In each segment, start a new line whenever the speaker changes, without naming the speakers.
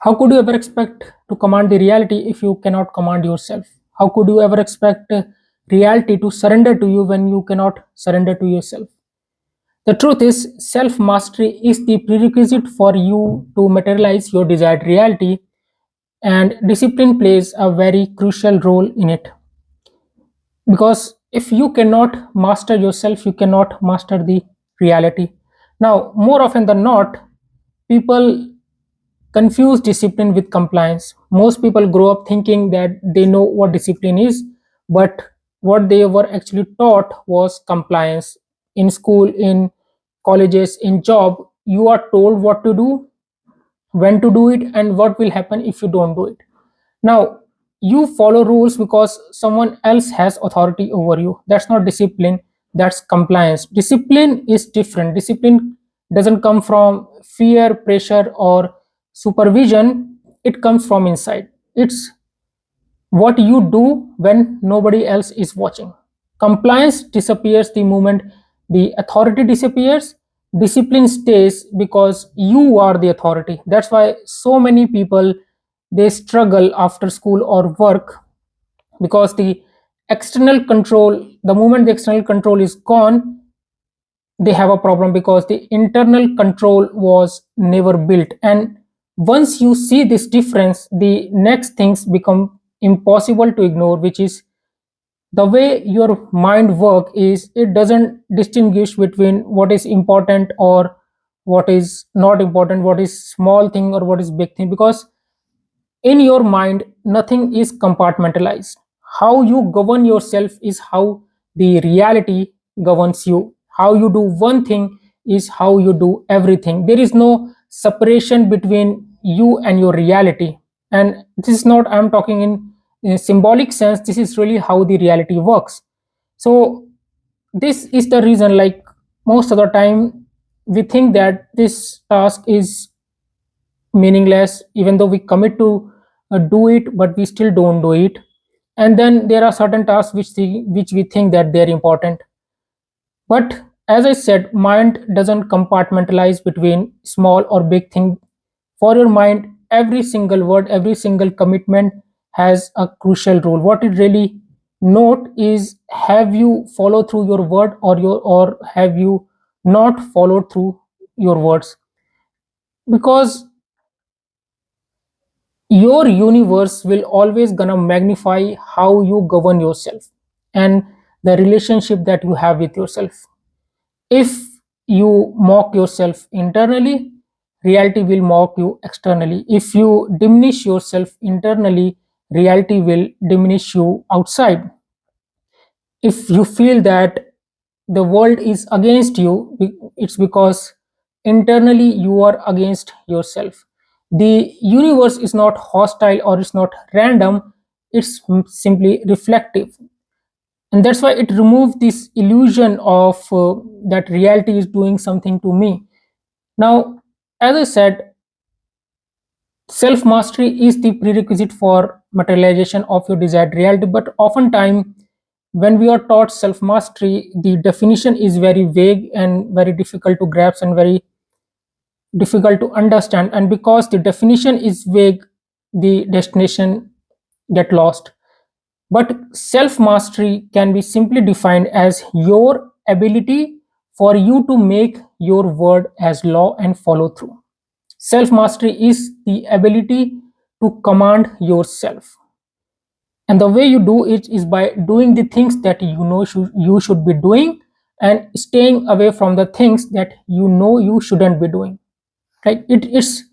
How could you ever expect to command the reality if you cannot command yourself? How could you ever expect reality to surrender to you when you cannot surrender to yourself? The truth is, self mastery is the prerequisite for you to materialize your desired reality, and discipline plays a very crucial role in it. Because if you cannot master yourself, you cannot master the reality. Now, more often than not, people confuse discipline with compliance. Most people grow up thinking that they know what discipline is, but what they were actually taught was compliance. In school, in colleges, in job, you are told what to do, when to do it, and what will happen if you don't do it. Now, you follow rules because someone else has authority over you. That's not discipline, that's compliance. Discipline is different. Discipline doesn't come from fear, pressure, or supervision, it comes from inside. It's what you do when nobody else is watching. Compliance disappears the moment the authority disappears. Discipline stays because you are the authority. That's why so many people, they struggle after school or work, because the external control, the moment the external control is gone, they have a problem because the internal control was never built. And once you see this difference, the next things become impossible to ignore, which is the way your mind work is it doesn't distinguish between what is important or what is not important, what is small thing or what is big thing, because in your mind nothing is compartmentalized. How you govern yourself is how the reality governs you. How you do one thing is how you do everything. There is no separation between you and your reality. And this is not, I'm talking in a symbolic sense, this is really how the reality works. So this is the reason, like, most of the time we think that this task is meaningless, even though we commit to do it, but we still don't do it. And then there are certain tasks which we think that they're important. But as I said, mind doesn't compartmentalize between small or big thing. For your mind, every single word, every single commitment has a crucial role. What it really note is, have you followed through your word, or have you not followed through your words? Because your universe will always gonna magnify how you govern yourself and the relationship that you have with yourself. If you mock yourself internally, reality will mock you externally. If you diminish yourself internally, reality will diminish you outside. If you feel that the world is against you, it's because internally you are against yourself. The universe is not hostile or it's not random, it's simply reflective. And that's why it removes this illusion of that reality is doing something to me. Now, as I said, self mastery is the prerequisite for materialization of your desired reality, but oftentimes when we are taught self mastery, the definition is very vague and very difficult to grasp and very difficult to understand. And because the definition is vague, the destination get lost. But self mastery can be simply defined as your ability for you to make your word as law and follow through. Self mastery is the ability to command yourself. And the way you do it is by doing the things that you know you should be doing, and staying away from the things that you know you shouldn't be doing. Right? It is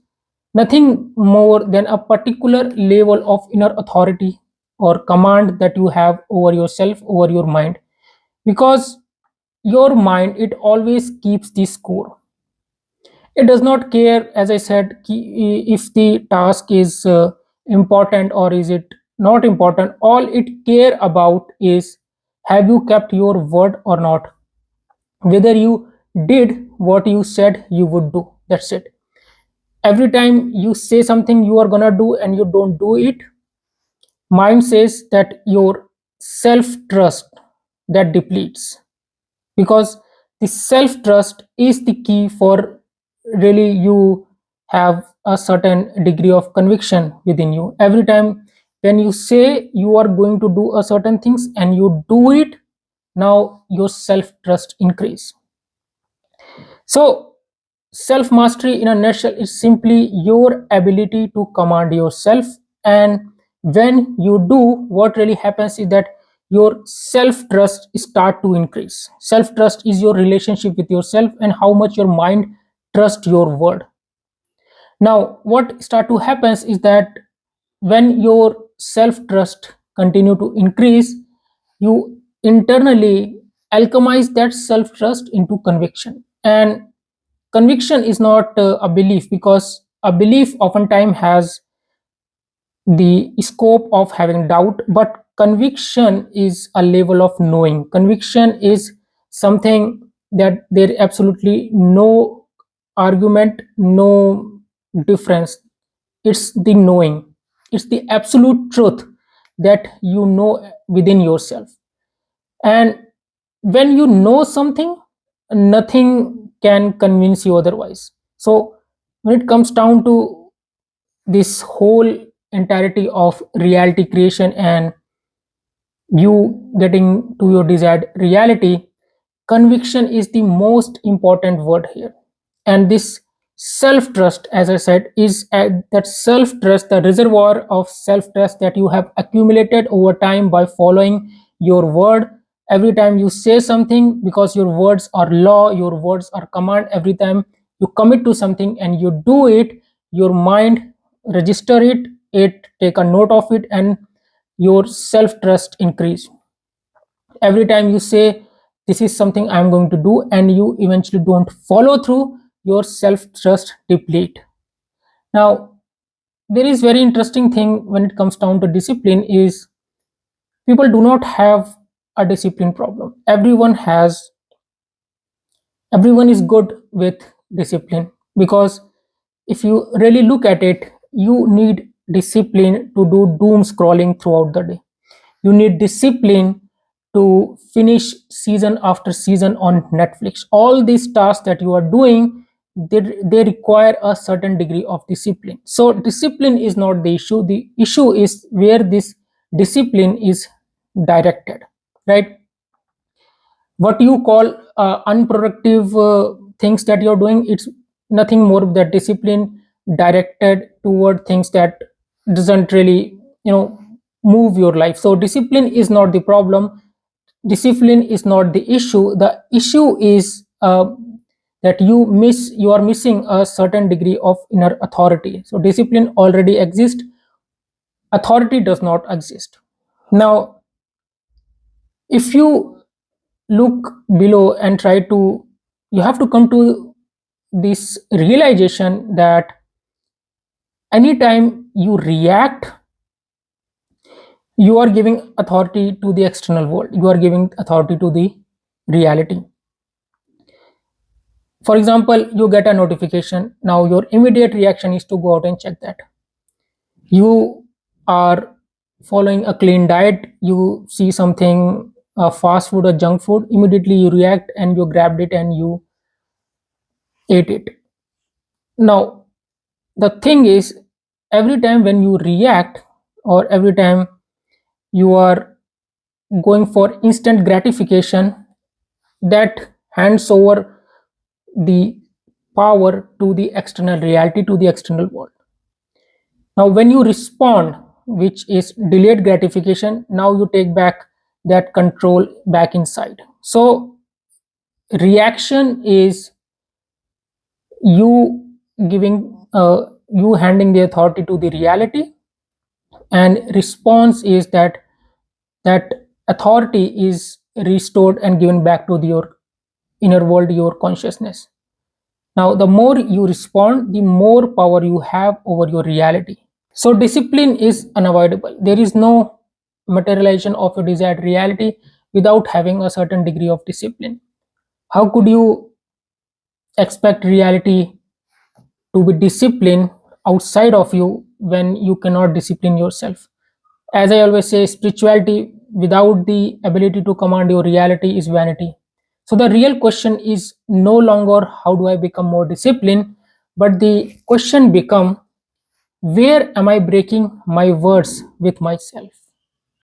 nothing more than a particular level of inner authority or command that you have over yourself, over your mind. Because your mind, it always keeps the score. It does not care, as I said, if the task is important or is it not important. All it care about is, have you kept your word or not, whether you did what you said you would do. That's it. Every time you say something you are gonna do and you don't do it, mind says that your self trust that depletes. Because the self trust is the key for really you have a certain degree of conviction within you. Every time when you say you are going to do a certain things and you do it, now your self trust increase. So self mastery in a nutshell is simply your ability to command yourself. And when you do, what really happens is that your self trust start to increase. Self trust is your relationship with yourself and how much your mind trusts your word. Now what start to happens is that when your self trust continue to increase, you internally alchemize that self trust into conviction. And conviction is not a belief, because a belief oftentimes has the scope of having doubt, but conviction is a level of knowing. Conviction is something that there absolutely no argument, no difference. It's the knowing, it's the absolute truth that you know within yourself. And when you know something, nothing can convince you otherwise. So when it comes down to this whole entirety of reality creation and you getting to your desired reality, conviction is the most important word here. And this self trust, as I said, is that self trust, the reservoir of self trust that you have accumulated over time by following your word. Every time you say something, because your words are law, your words are command. Every time you commit to something and you do it, your mind register it, it take a note of it, and your self trust increase. Every time you say this is something I'm going to do and you eventually don't follow through, your self trust deplete. Now there is very interesting thing when it comes down to discipline is people do not have a discipline problem. Everyone is good with discipline, because if you really look at it, you need discipline to do doom scrolling throughout the day. You need discipline to finish season after season on Netflix. All these tasks that you are doing, they require a certain degree of discipline. So discipline is not the issue. The issue is where this discipline is directed, right? What you call unproductive things that you're doing, it's nothing more that discipline directed toward things that doesn't really, move your life. So discipline is not the problem, discipline is not the issue. The issue is that you are missing a certain degree of inner authority. So discipline already exists, authority does not exist. Now if you look below and try to, you have to come to this realization that anytime you react, you are giving authority to the external world, you are giving authority to the reality. For example, you get a notification, now your immediate reaction is to go out and check that. You are following a clean diet, you see something fast food or junk food, immediately you react and you grabbed it and you ate it. Now the thing is, every time when you react, or every time you are going for instant gratification, that hands over the power to the external reality, to the external world. Now when you respond, which is delayed gratification, now you take back that control back inside. So reaction is you giving you handing the authority to the reality, and response is that authority is restored and given back to your inner world, your consciousness. Now the more you respond, the more power you have over your reality. So discipline is unavoidable. There is no materialization of your desired reality without having a certain degree of discipline. How could you expect reality to be disciplined outside of you when you cannot discipline yourself? As I always say, spirituality without the ability to command your reality is vanity. So the real question is no longer how do I become more disciplined, But the question become, where am I breaking my words with myself?